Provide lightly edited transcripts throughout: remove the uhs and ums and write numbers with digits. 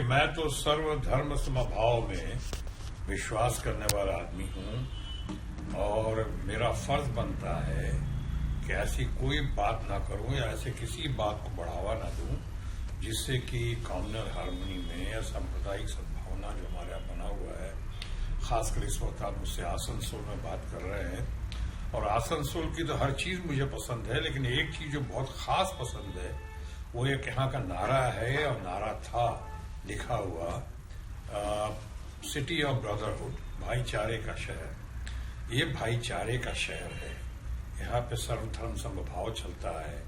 मैं तो सर्वधर्म समभाव में विश्वास करने वाला आदमी हूं और मेरा फर्ज बनता है कि ऐसी कोई बात ना करूं या ऐसे किसी बात को बढ़ावा ना दूं जिससे कि कम्युनल हार्मनी में या सांप्रदायिक सद्भावना जो हमारे यहाँ बना हुआ है, खासकर इस वक्त आप मुझसे आसनसोल में बात कर रहे हैं और आसनसोल की तो हर चीज मुझे पसंद है, लेकिन एक चीज जो बहुत खास पसंद है वो एक यहाँ का नारा है और नारा था लिखा हुआ सिटी ऑफ ब्रदरहुड, भाईचारे का शहर। ये भाईचारे का शहर है। यहाँ पे सर्वधर्म समभाव चलता है।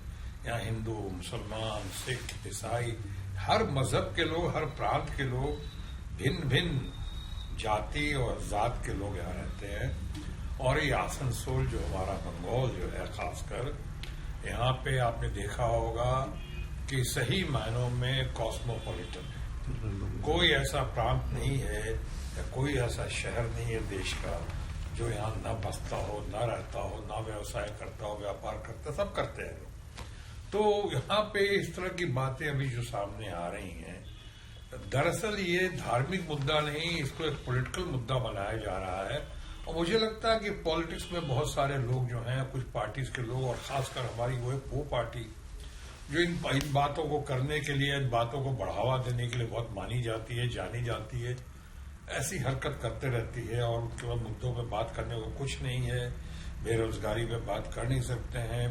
यहाँ हिंदू, मुसलमान, सिख, ईसाई, हर मजहब के लोग, हर प्रांत के लोग, भिन्न भिन्न जाति और जात के लोग यहाँ रहते हैं। और ये आसनसोल जो हमारा बंगाल जो है, खासकर यहाँ पे आपने देखा होगा कि सही मायनों में कॉस्मोपॉलिटन है। कोई ऐसा प्रांत नहीं है या कोई ऐसा शहर नहीं है देश का जो यहाँ न बसता हो, न रहता हो, न व्यवसाय करता हो, व्यापार करता, सब करते हैं लोग। तो यहाँ पे इस तरह की बातें अभी जो सामने आ रही हैं, दरअसल ये धार्मिक मुद्दा नहीं, इसको एक पॉलिटिकल मुद्दा बनाया जा रहा है। और मुझे लगता है कि पॉलिटिक्स में बहुत सारे लोग जो हैं, कुछ पार्टीज के लोग और खासकर हमारी वो पार्टी जो इन बातों को करने के लिए, इन बातों को बढ़ावा देने के लिए बहुत मानी जाती है, जानी जाती है, ऐसी हरकत करते रहती है और उनके बाद मुद्दों पे बात करने को कुछ नहीं है। बेरोजगारी पे बात कर नहीं सकते हैं,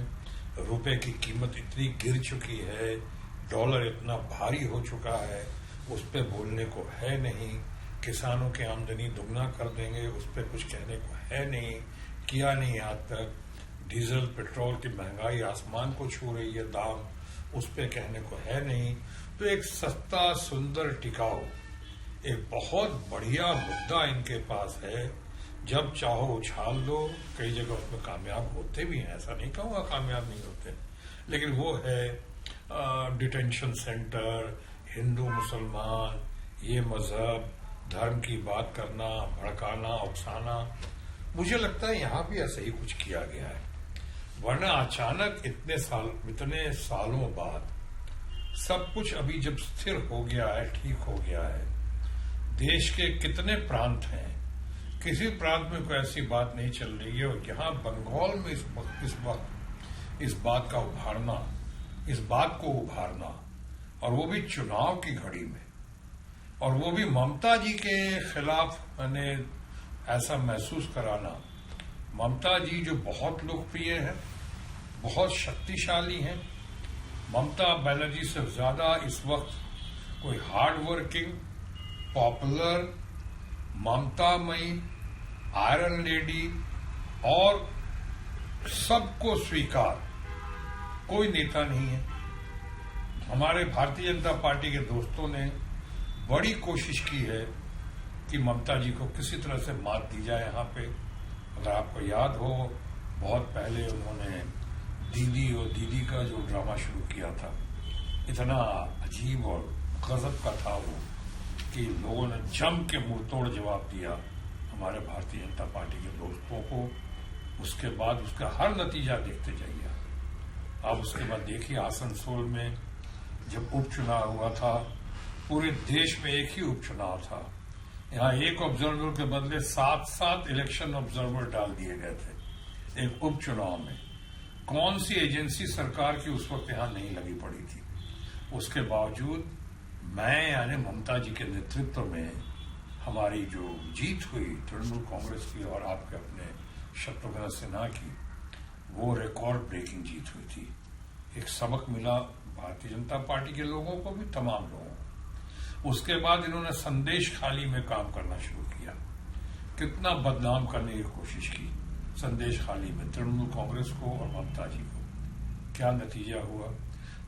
रुपए की कीमत इतनी गिर चुकी है, डॉलर इतना भारी हो चुका है, उस पर बोलने को है नहीं। किसानों की आमदनी दुगना कर देंगे, उस पर कुछ कहने को है नहीं, किया नहीं आज तक। डीजल पेट्रोल की महंगाई आसमान को छू रही है दाम, उस पर कहने को है नहीं। तो एक सस्ता, सुंदर, टिकाऊ, एक बहुत बढ़िया मुद्दा इनके पास है। जब चाहो उछाल दो, कई जगह उसमें कामयाब होते भी हैं, ऐसा नहीं कहूंगा कामयाब नहीं होते, लेकिन वो है डिटेंशन सेंटर, हिंदू मुसलमान, ये मजहब, धर्म की बात करना, भड़काना, उकसाना। मुझे लगता है यहां भी ऐसा ही कुछ किया गया है, वरना अचानक इतने सालों बाद सब कुछ अभी जब स्थिर हो गया है, ठीक हो गया है। देश के कितने प्रांत हैं, किसी प्रांत में कोई ऐसी बात नहीं चल रही है। और यहाँ बंगाल में इस बात को उभारना और वो भी चुनाव की घड़ी में, और वो भी ममता जी के खिलाफ मैंने ऐसा महसूस कराना। ममता जी जो बहुत लोकप्रिय है, बहुत शक्तिशाली हैं, ममता बनर्जी से ज्यादा इस वक्त कोई हार्ड वर्किंग, पॉपुलर, ममतामयी, आयरन लेडी और सबको स्वीकार कोई नेता नहीं है। हमारे भारतीय जनता पार्टी के दोस्तों ने बड़ी कोशिश की है कि ममता जी को किसी तरह से मात दी जाए। यहाँ पे अगर आपको याद हो, बहुत पहले उन्होंने दीदी का जो ड्रामा शुरू किया था, इतना अजीब और गजब का था वो कि लोगों ने जम के मुंह तोड़ जवाब दिया हमारे भारतीय जनता पार्टी के दोस्तों को। उसके बाद उसका हर नतीजा देखते जाइए। अब उसके बाद देखिए आसनसोल में जब उपचुनाव हुआ था, पूरे देश में एक ही उपचुनाव था, यहाँ एक ऑब्जर्वर के बदले 7 इलेक्शन ऑब्जर्वर डाल दिए गए थे एक उपचुनाव में। कौन सी एजेंसी सरकार की उस वक्त यहाँ नहीं लगी पड़ी थी। उसके बावजूद मैं यानी ममता जी के नेतृत्व में हमारी जो जीत हुई तृणमूल कांग्रेस की और आपके अपने शत्रुघ्न सिन्हा की, वो रिकॉर्ड ब्रेकिंग जीत हुई थी। एक सबक मिला भारतीय जनता पार्टी के लोगों को भी, तमाम लोगों को। उसके बाद इन्होंने संदेश खाली में काम करना शुरू किया, कितना बदनाम करने की कोशिश की संदेश खाली में तृणमूल कांग्रेस को और ममता जी को। क्या नतीजा हुआ?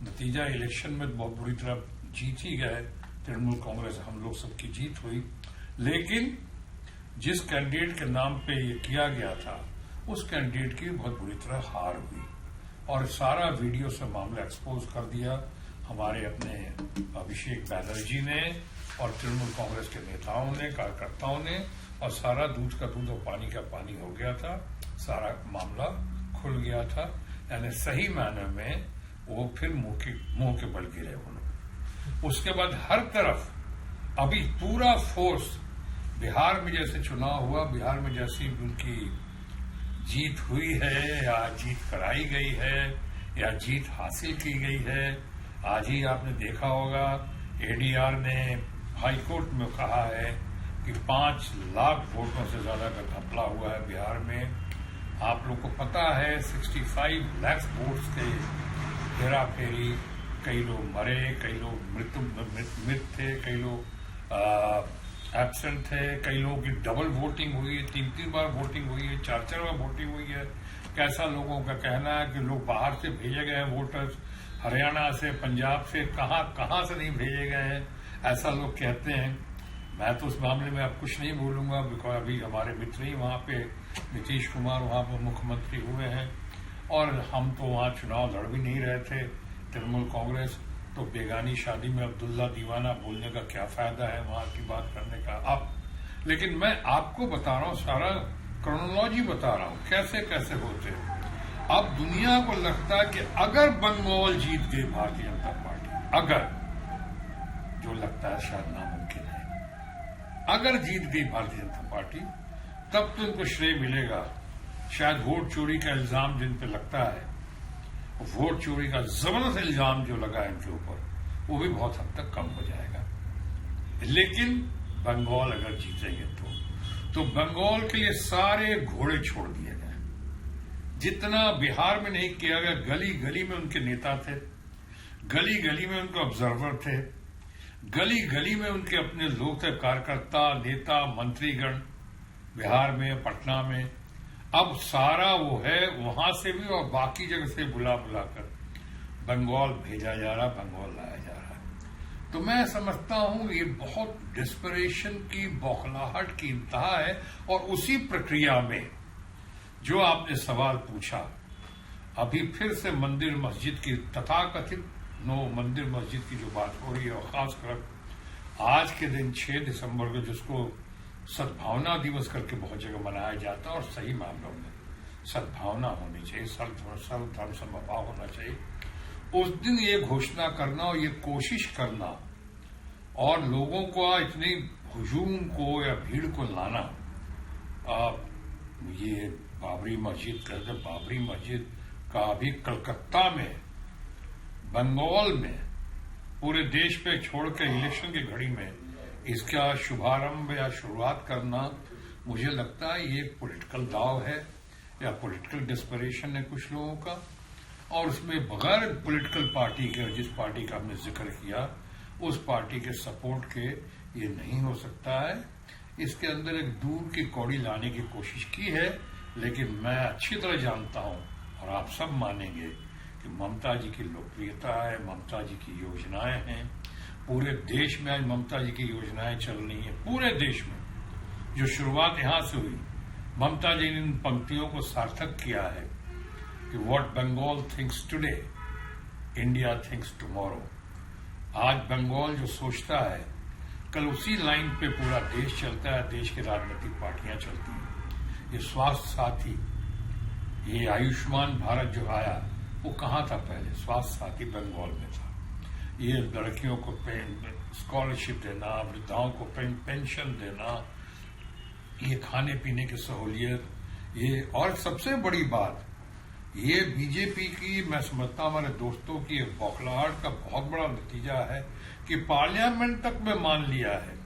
नतीजा इलेक्शन में बहुत बुरी तरह जीत ही गए तृणमूल कांग्रेस, हम लोग सबकी जीत हुई, लेकिन जिस कैंडिडेट के नाम पे ये किया गया था उस कैंडिडेट की बहुत बुरी तरह हार हुई और सारा वीडियो से मामला एक्सपोज कर दिया हमारे अपने अभिषेक बैनर्जी ने और तृणमूल कांग्रेस के नेताओं ने, कार्यकर्ताओं ने, और सारा दूध का दूध और पानी का पानी हो गया था, सारा मामला खुल गया था। यानी सही मायने में वो फिर मुंह के बल गिरे उन्होंने। उसके बाद हर तरफ अभी पूरा फोर्स बिहार में जैसे चुनाव हुआ, बिहार में जैसी उनकी जीत हुई है या जीत कराई गई है या जीत हासिल की गई है। आज ही आपने देखा होगा एडीआर ने हाईकोर्ट में कहा है कि 5 लाख वोटों से ज्यादा का घपला हुआ है बिहार में। आप लोग को पता है 65 लाख वोट्स थे, हेरा फेरी, कई लोग मरे, कई लोग मृत थे, कई लोग एब्सेंट थे, कई लोगों की डबल वोटिंग हुई है, 3 बार वोटिंग हुई है, 4 बार वोटिंग हुई है। कैसा लोगों का कहना है कि लोग बाहर से भेजे गए हैं वोटर्स, हरियाणा से, पंजाब से, कहां से नहीं भेजे गए हैं, ऐसा लोग कहते हैं। मैं तो उस मामले में अब कुछ नहीं बोलूंगा, बिकॉज अभी हमारे मित्र ही वहां पे नीतीश कुमार वहां पर मुख्यमंत्री हुए हैं और हम तो वहां चुनाव लड़ भी नहीं रहे थे, तृणमूल कांग्रेस। तो बेगानी शादी में अब्दुल्ला दीवाना बोलने का क्या फायदा है, वहां की बात करने का। अब लेकिन मैं आपको बता रहा हूं, सारा क्रोनोलॉजी बता रहा हूं कैसे कैसे होते। अब दुनिया को लगता है कि अगर बंगाल जीत गई भारतीय जनता पार्टी, अगर, जो लगता है शायद नामुमकिन है, अगर जीत गई भारतीय जनता पार्टी तब तो इनको श्रेय मिलेगा। शायद वोट चोरी का इल्जाम जिन पे लगता है, वोट चोरी का जबरदस्त इल्जाम जो लगा इनके ऊपर, वो भी बहुत हद तक कम हो जाएगा। लेकिन बंगाल अगर जीतेंगे तो बंगाल के लिए सारे घोड़े छोड़ दिए गए। जितना बिहार में नहीं किया गया, गली गली में उनके नेता थे, गली गली में उनके ऑब्जर्वर थे, गली गली में उनके अपने लोग थे, कार्यकर्ता, नेता, मंत्रीगण, बिहार में, पटना में। अब सारा वो है, वहां से भी और बाकी जगह से बुला बुलाकर बंगाल भेजा जा रहा, बंगाल लाया जा रहा है। तो मैं समझता हूं ये बहुत डिस्परेशन की, बौखलाहट की इंतहा है। और उसी प्रक्रिया में जो आपने सवाल पूछा, अभी फिर से मंदिर मस्जिद की, तथाकथित मंदिर मस्जिद की जो बात हो रही है, और खासकर आज के दिन 6 दिसंबर को जिसको सद्भावना दिवस करके बहुत जगह मनाया जाता है, और सही मामलों में सद्भावना होनी चाहिए, सर्वधर्म समभाव होना चाहिए। उस दिन ये घोषणा करना और ये कोशिश करना और लोगों को इतनी हुजूम को या भीड़ को लाना, ये बाबरी मस्जिद कहते, बाबरी मस्जिद का अभी कलकत्ता में, बंगाल में, पूरे देश पे छोड़कर इलेक्शन की घड़ी में इसका शुभारंभ या शुरुआत करना, मुझे लगता है ये पॉलिटिकल दाव है या पॉलिटिकल डिस्परेशन है कुछ लोगों का। और उसमें बगैर पॉलिटिकल पार्टी के, जिस पार्टी का हमने जिक्र किया, उस पार्टी के सपोर्ट के ये नहीं हो सकता है। इसके अंदर एक दूर की कौड़ी लाने की कोशिश की है, लेकिन मैं अच्छी तरह जानता हूं और आप सब मानेंगे कि ममता जी की लोकप्रियता है, ममता जी की योजनाएं हैं, पूरे देश में आज ममता जी की योजनाएं चल रही हैं, पूरे देश में। जो शुरुआत यहां से हुई, ममता जी ने इन पंक्तियों को सार्थक किया है कि what Bengal thinks today, India thinks tomorrow. आज बंगाल जो सोचता है, कल उसी लाइन पे पूरा देश चलता है, देश की राजनीतिक पार्टियां चलती हैं। ये स्वास्थ्य साथी, ये आयुष्मान भारत जो आया, वो कहां था पहले? स्वास्थ्य साथी बंगाल में था। ये लड़कियों को स्कॉलरशिप देना, वृद्धाओं को पेंशन देना, ये खाने पीने की सहूलियत, ये, और सबसे बड़ी बात, ये बीजेपी की, मैं समझता हूं हमारे दोस्तों की एक बौखलाहट का बहुत बड़ा नतीजा है कि पार्लियामेंट तक में मान लिया है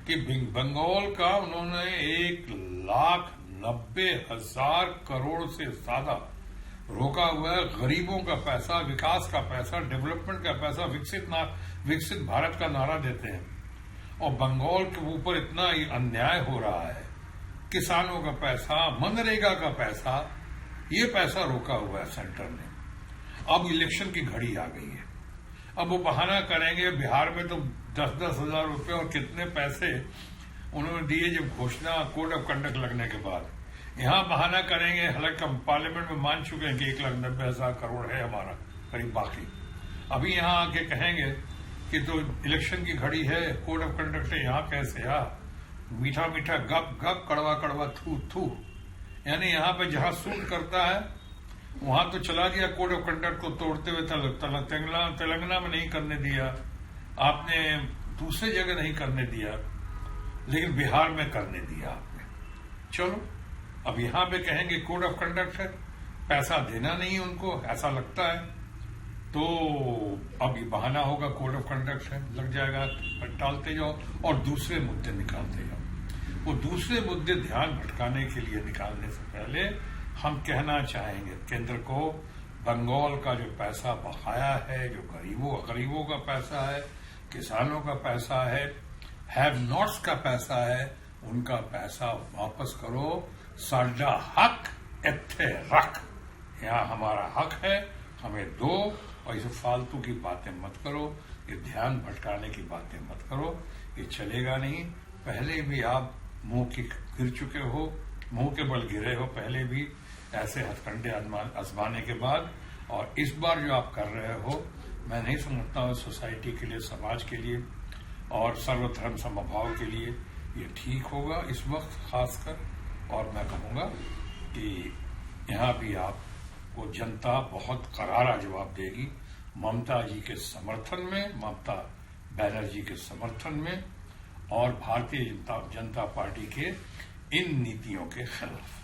कि बंगाल का उन्होंने 1,90,000 करोड़ से ज्यादा रोका हुआ है। गरीबों का पैसा, विकास का पैसा, डेवलपमेंट का पैसा, विकसित भारत का नारा देते हैं, और बंगाल के ऊपर इतना ही अन्याय हो रहा है। किसानों का पैसा, मनरेगा का पैसा, ये पैसा रोका हुआ है सेंटर ने। अब इलेक्शन की घड़ी आ गई है, अब वो बहाना करेंगे। बिहार में तो 10-10 हजार रुपये और कितने पैसे उन्होंने दिए जब घोषणा, कोड ऑफ कंडक्ट लगने के बाद। यहां बहाना करेंगे, हालांकि हम पार्लियामेंट में मान चुके हैं कि 1,90,000 करोड़ है हमारा करीब बाकी। अभी यहां आके कहेंगे कि तो इलेक्शन की घड़ी है, कोड ऑफ कंडक्ट है, यहां कैसे? मीठा मीठा गप गप, कड़वा कड़वा थू थू। यानी यहां पे जहां सूट करता है वहां तो चला दिया कोड ऑफ कंडक्ट को तोड़ते हुए, तेलंगाना में नहीं करने दिया। आपने दूसरे जगह नहीं करने दिया, लेकिन बिहार में करने दिया आपने। चलो, अब यहां पे कहेंगे कोड ऑफ कंडक्ट है, पैसा देना नहीं उनको, ऐसा लगता है, तो अब ये बहाना होगा कोड ऑफ कंडक्ट है, लग जाएगा, टालते जाओ और दूसरे मुद्दे निकालते जाओ। वो दूसरे मुद्दे ध्यान भटकाने के लिए निकालने से पहले हम कहना चाहेंगे केंद्र को, बंगाल का जो पैसा बकाया है, जो गरीबों का पैसा है, किसानों का पैसा है, हैव नॉट्स का पैसा है, उनका पैसा वापस करो। साडा हक इत्थे रख, यहाँ हमारा हक है, हमें दो, और इसे फालतू की बातें मत करो, ये ध्यान भटकाने की बातें मत करो, ये चलेगा नहीं। पहले भी आप मुंह की गिर चुके हो, मुंह के बल गिरे हो पहले भी ऐसे हथकंडे आजमाने के बाद, और इस बार जो आप कर रहे हो, मैं नहीं समझता हूं सोसाइटी के लिए, समाज के लिए और सर्वधर्म समभाव के लिए ये ठीक होगा इस वक्त खासकर। और मैं कहूंगा कि यहां भी आपको जनता बहुत करारा जवाब देगी, ममता जी के समर्थन में, ममता बनर्जी के समर्थन में, और भारतीय जनता पार्टी के इन नीतियों के खिलाफ।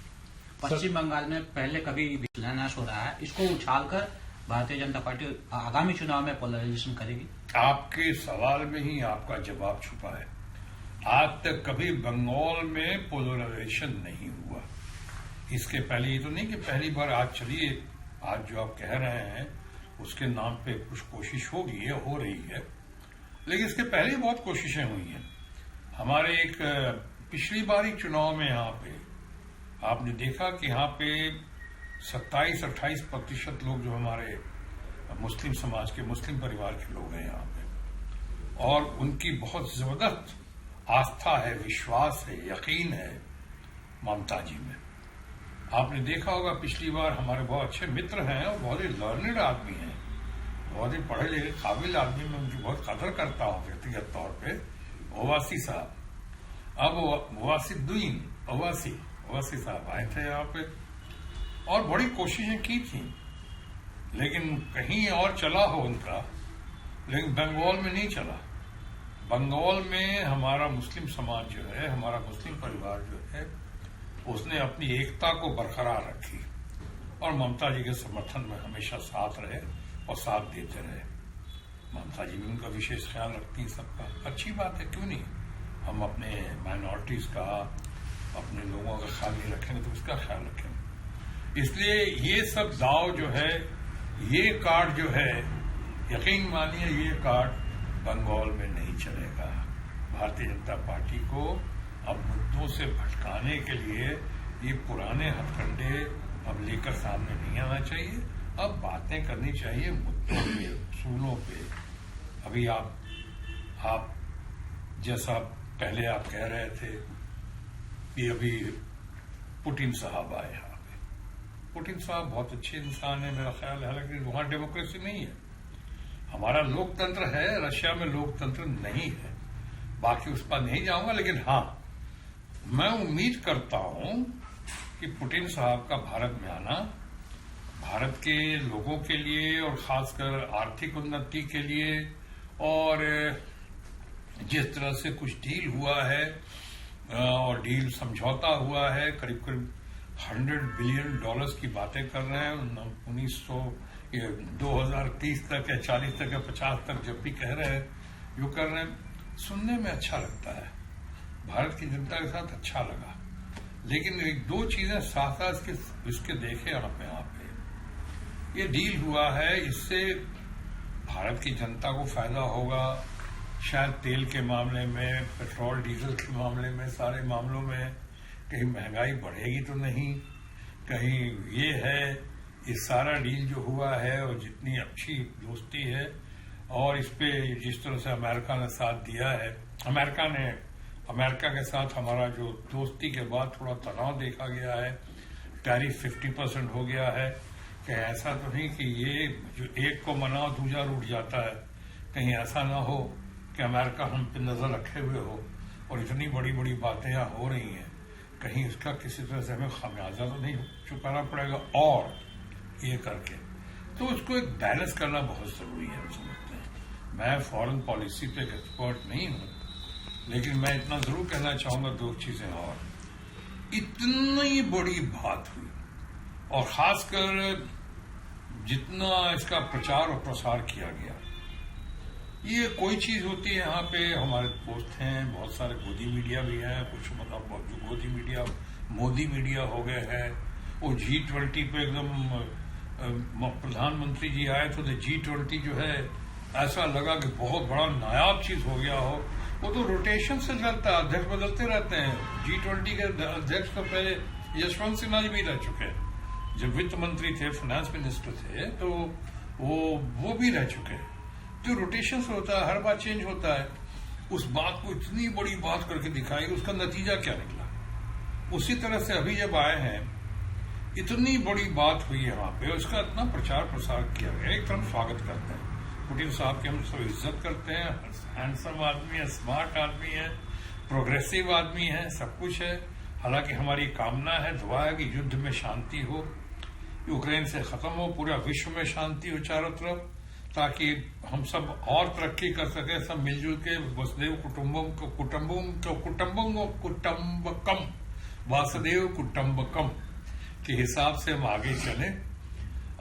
पश्चिम बंगाल में पहले कभी शिलान्यास हो रहा है, इसको उछालकर भारतीय जनता पार्टी आगामी चुनाव में पोलराइजेशन करेगी। आपके सवाल में ही आपका जवाब छुपा है। आज तक कभी बंगाल में पोलराइजेशन नहीं हुआ। इसके पहले ये तो नहीं कि पहली बार आज चलिए, आज जो आप कह रहे हैं उसके नाम पे कुछ कोशिश होगी, ये हो रही है, लेकिन इसके पहले बहुत कोशिशें हुई हैं। हमारे एक पिछली बारी चुनाव में यहाँ पे आपने देखा कि यहाँ पे 27-28% लोग जो हमारे मुस्लिम समाज के, मुस्लिम परिवार के लोग हैं यहाँ पे, और उनकी बहुत जबरदस्त आस्था है, विश्वास है, यकीन है ममता जी में। आपने देखा होगा पिछली बार हमारे बहुत अच्छे मित्र हैं और बहुत ही लर्नेड आदमी हैं, बहुत ही पढ़े लिखे काबिल आदमी, मैं उनकी बहुत कदर करता हूं व्यक्तिगत तौर पे, ओवैसी साहब। अब ओवैसी साहब आए थे यहाँ पे और बड़ी कोशिशें की थी, लेकिन कहीं और चला हो उनका, लेकिन बंगाल में नहीं चला। बंगाल में हमारा मुस्लिम समाज जो है, हमारा मुस्लिम परिवार जो है, उसने अपनी एकता को बरकरार रखी और ममता जी के समर्थन में हमेशा साथ रहे और साथ देते रहे। ममता जी भी उनका विशेष ख्याल रखती है सबका, अच्छी बात है, क्यों नहीं। हम अपने माइनॉरिटीज का, अपने लोगों का ख्याल नहीं रखेंगे तो उसका ख्याल रखेंगे। इसलिए ये सब दाव जो है, ये कार्ड जो है, यकीन मानिए ये कार्ड बंगाल में नहीं चलेगा। भारतीय जनता पार्टी को अब मुद्दों से भटकाने के लिए ये पुराने हथकंडे अब लेकर सामने नहीं आना चाहिए। अब बातें करनी चाहिए मुद्दों पे, उसूलों पे। अभी आप जैसा पहले आप कह रहे थे कि अभी पुतिन साहब आए यहाँ पे, पुतिन साहब बहुत अच्छे इंसान है मेरा ख्याल है, हालांकि वहां डेमोक्रेसी नहीं है। हमारा लोकतंत्र है, रशिया में लोकतंत्र नहीं है, बाकी उस पर नहीं जाऊंगा, लेकिन हाँ मैं उम्मीद करता हूं कि पुतिन साहब का भारत में आना भारत के लोगों के लिए और खासकर आर्थिक उन्नति के लिए, और जिस तरह से कुछ डील हुआ है और डील समझौता हुआ है, करीब करीब $100 बिलियन की बातें कर रहे हैं, 2030 तक या 40 तक या 50 तक जब भी कह रहे हैं, जो कर रहे हैं, सुनने में अच्छा लगता है, भारत की जनता के साथ अच्छा लगा। लेकिन एक दो चीजें साथ साथ इसके देखे आप यहाँ पे, ये डील हुआ है, इससे भारत की जनता को फायदा होगा, शायद तेल के मामले में, पेट्रोल डीजल के मामले में, सारे मामलों में कहीं महंगाई बढ़ेगी तो नहीं, कहीं ये है, ये सारा डील जो हुआ है और जितनी अच्छी दोस्ती है, और इस पे जिस तरह से अमेरिका ने साथ दिया है, अमेरिका के साथ हमारा जो दोस्ती के बाद थोड़ा तनाव देखा गया है, टैरिफ 50% हो गया है, कि ऐसा तो नहीं कि ये जो एक को मनाओ दूसरा रूठ जाता है, कहीं ऐसा ना हो कि अमेरिका हम पे नजर रखे हुए हो और इतनी बड़ी बड़ी बातें यहाँ हो रही हैं, कहीं इसका किसी तरह से हमें खामियाजा तो नहीं चुकाना पड़ेगा, और ये करके तो उसको एक बैलेंस करना बहुत जरूरी है, हम समझते हैं। मैं फॉरेन पॉलिसी पे एक्सपर्ट नहीं हूं, लेकिन मैं इतना जरूर कहना चाहूंगा दो चीजें और। इतनी बड़ी बात हुई और खासकर जितना इसका प्रचार और प्रसार किया गया, ये कोई चीज होती है यहाँ पे हमारे दोस्त हैं, बहुत सारे गोदी मीडिया भी हैं, कुछ मतलब जो गोदी मीडिया मोदी मीडिया हो गए हैं, वो G20 पे एकदम प्रधानमंत्री जी आए तो G20 जो है ऐसा लगा कि बहुत बड़ा नायाब चीज हो गया हो। वो तो रोटेशन से चलता है, अध्यक्ष बदलते रहते हैं। G20 के अध्यक्ष तो पहले यशवंत सिन्हा जी भी रह चुके हैं, जब वित्त मंत्री थे, फाइनेंस मिनिस्टर थे, तो वो भी रह चुके हैं। तो रोटेशन से होता है, हर बार चेंज होता है। उस बात को इतनी बड़ी बात करके दिखाई, उसका नतीजा क्या निकला। उसी तरह से अभी जब आए हैं, इतनी बड़ी बात हुई यहाँ पे, उसका इतना प्रचार प्रसार किया गया। एक तरफ स्वागत करते हैं, पुतिन साहब की हम सब इज्जत करते हैं, हैंडसम आदमी है, स्मार्ट आदमी है, प्रोग्रेसिव आदमी है, सब कुछ है। हालांकि हमारी कामना है, दुआ है कि युद्ध में शांति हो, यूक्रेन से खत्म हो, पूरा विश्व में शांति हो चारों तरफ, ताकि हम सब और तरक्की कर सके, सब मिलजुल के वसुदेव कुटुंबकम वासुदेव कुटुंबकम के हिसाब से हम आगे चलें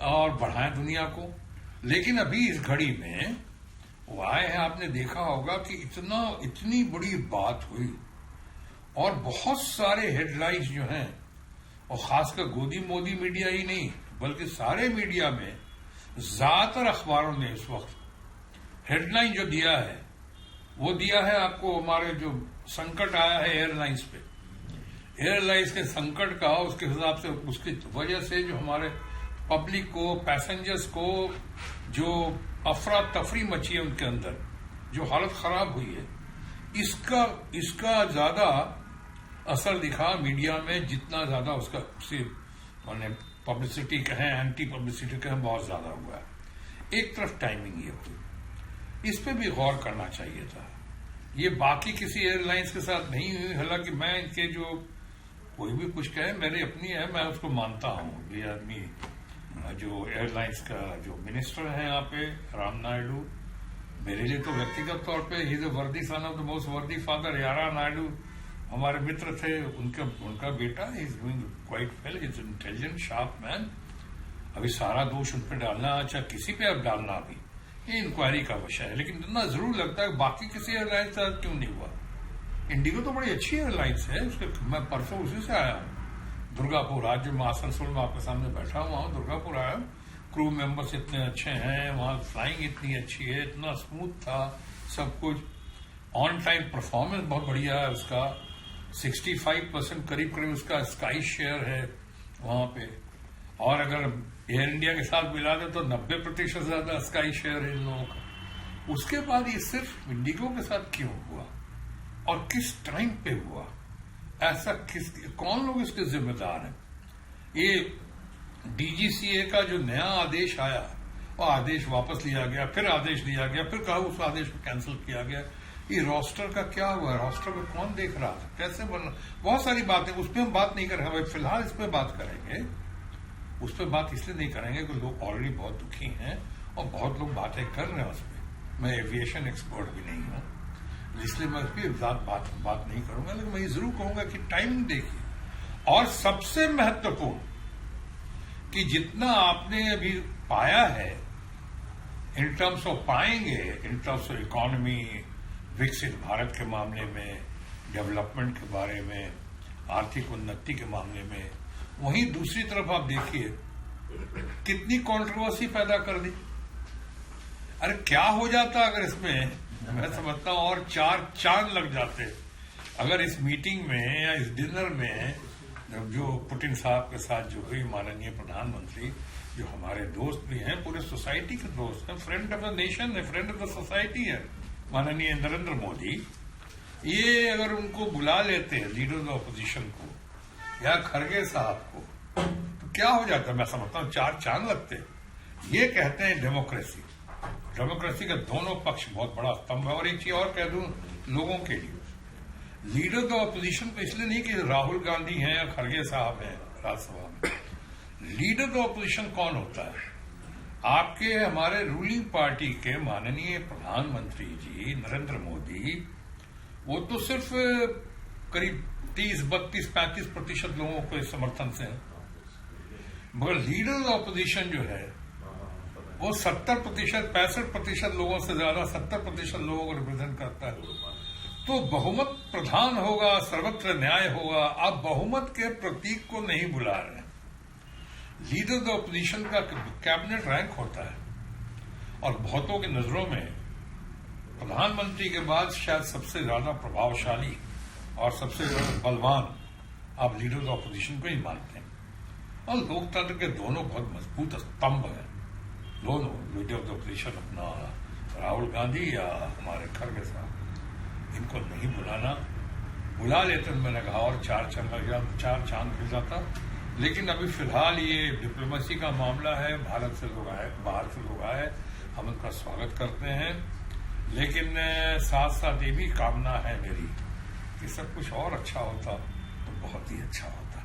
और बढ़ाएं दुनिया को। लेकिन अभी इस घड़ी में वो आए हैं, आपने देखा होगा कि इतनी बड़ी बात हुई और बहुत सारे हेडलाइंस जो हैं, और खासकर गोदी मोदी मीडिया ही नहीं बल्कि सारे मीडिया में, ज्यादातर अखबारों ने इस वक्त हेडलाइन जो दिया है वो दिया है आपको हमारे जो संकट आया है एयरलाइंस पे, एयरलाइंस के संकट का, उसके हिसाब से उसकी वजह से जो हमारे पब्लिक को, पैसेंजर्स को जो अफरा तफरी मची है उनके अंदर, जो हालत खराब हुई है, इसका ज्यादा असर दिखा मीडिया में, जितना ज्यादा उसका मैंने पब्लिसिटी कहें, एंटी पब्लिसिटी कहें, बहुत ज्यादा हुआ है। एक तरफ टाइमिंग ये हुई, इस पे भी गौर करना चाहिए था। ये बाकी किसी एयरलाइंस के साथ नहीं हुई। हालांकि मैं इनके जो कोई भी कुछ कहे, मेरी अपनी है, मैं उसको मानता हूं। ये आदमी जो एयरलाइंस का जो मिनिस्टर है यहाँ पे, राम नायडू, मेरे लिए तो व्यक्तिगत तौर पे ही इज अ वर्दी सन ऑफ द मोस्ट वर्दी फादर। यारा नायडू हमारे मित्र थे, उनका बेटा is doing quite well, is intelligent sharp man. अभी सारा दोष उन पर डालना, अच्छा किसी पे अब डालना भी, ये इंक्वायरी का विषय है। लेकिन इतना जरूर लगता है बाकी किसी एयरलाइंस के साथ क्यों नहीं हुआ। इंडिगो तो बड़ी अच्छी एयरलाइंस है, उसके मैं परसों उसी से आया हूँ, दुर्गापुर। आज जो मैं आसनसोल में आपके सामने बैठा हुआ हूँ, दुर्गापुर आया। क्रू मेंबर्स इतने अच्छे हैं, वहां फ्लाइंग इतनी अच्छी है, इतना स्मूथ था सब कुछ, ऑन टाइम परफॉर्मेंस बहुत बढ़िया है उसका। 65% करीब उसका स्काई शेयर है वहां पे, और अगर एयर इंडिया के साथ मिला दे तो 90% ज्यादा स्काई शेयर है इन लोगों का। उसके बाद ये सिर्फ इंडिगो के साथ क्यों हुआ और किस टाइम पे हुआ, ऐसा कौन लोग इसके जिम्मेदार हैं। ये डीजीसीए का जो नया आदेश आया, वो आदेश वापस लिया गया, फिर आदेश लिया गया, फिर कहा उस आदेश को कैंसिल किया गया। ये रोस्टर का क्या हुआ, रोस्टर को कौन देख रहा था, कैसे बनना, बहुत सारी बातें, उस पर हम बात नहीं कर रहे हैं। फिलहाल इस पर बात करेंगे, उस पर बात इसलिए नहीं करेंगे कि लोग ऑलरेडी बहुत दुखी हैं और बहुत लोग बातें कर रहे हैं उस पर। मैं एविएशन एक्सपर्ट भी नहीं हूं, इसलिए मैं उस पर बात नहीं करूंगा। लेकिन मैं ये जरूर कहूंगा कि टाइमिंग देखिए, और सबसे महत्वपूर्ण कि जितना आपने अभी पाया है इन टर्म्स ऑफ पाएंगे, इन टर्म्स ऑफ इकोनॉमी, विकसित भारत के मामले में, डेवलपमेंट के बारे में, आर्थिक उन्नति के मामले में, वहीं दूसरी तरफ आप देखिए कितनी कंट्रोवर्सी पैदा कर दी। अरे क्या हो जाता अगर इसमें, मैं समझता हूं और 4 चांद लग जाते अगर इस मीटिंग में या इस डिनर में जो पुतिन साहब के साथ जो हुई, माननीय प्रधानमंत्री जो हमारे दोस्त भी हैं, पूरे सोसाइटी के दोस्त हैं, फ्रेंड ऑफ द नेशन है, फ्रेंड ऑफ द सोसाइटी है, माननीय नरेंद्र मोदी, ये अगर उनको बुला लेते हैं लीडर ऑफ अपोजिशन को या खरगे साहब को, तो क्या हो जाता है। मैं समझता हूं 4 चांद लगते। ये कहते हैं डेमोक्रेसी, डेमोक्रेसी का दोनों पक्ष बहुत बड़ा स्तंभ है। और एक चीज और कह दूं लोगों के लिए, लीडर ऑफ अपोजिशन को इसलिए नहीं कि राहुल गांधी हैं या खरगे साहब हैं राज्यसभा में। लीडर ऑफ अपोजिशन कौन होता है, आपके हमारे रूलिंग पार्टी के माननीय प्रधानमंत्री जी नरेंद्र मोदी, वो तो सिर्फ करीब 30-32-35% लोगों के समर्थन से है, मगर लीडर ऑपोजिशन जो है वो 70%, 65% लोगों से ज्यादा 70% लोगों को रिप्रेजेंट करता है। तो बहुमत प्रधान होगा, सर्वत्र न्याय होगा। आप बहुमत के प्रतीक को नहीं बुला रहे। लीडर ऑपोजिशन का कैबिनेट रैंक होता है, और बहुतों की नजरों में प्रधानमंत्री के बाद शायद सबसे ज्यादा प्रभावशाली और सबसे ज्यादा बलवान आप लीडर ऑपोजिशन को ही मानते हैं। और लोकतंत्र के दोनों बहुत मजबूत स्तंभ हैं, दोनों लीडर ऑफ द ऑपोजिशन, अपना राहुल गांधी या हमारे खड़गे साहब। इनको नहीं बुलाना, बुला लेते मैंने कहा और चार चांद खिल जाता। लेकिन अभी फिलहाल ये डिप्लोमेसी का मामला है, भारत से लोग आए, बाहर से लोग आए, हम उनका स्वागत करते हैं। लेकिन साथ साथ ये भी कामना है मेरी कि सब कुछ और अच्छा होता तो बहुत ही अच्छा होता।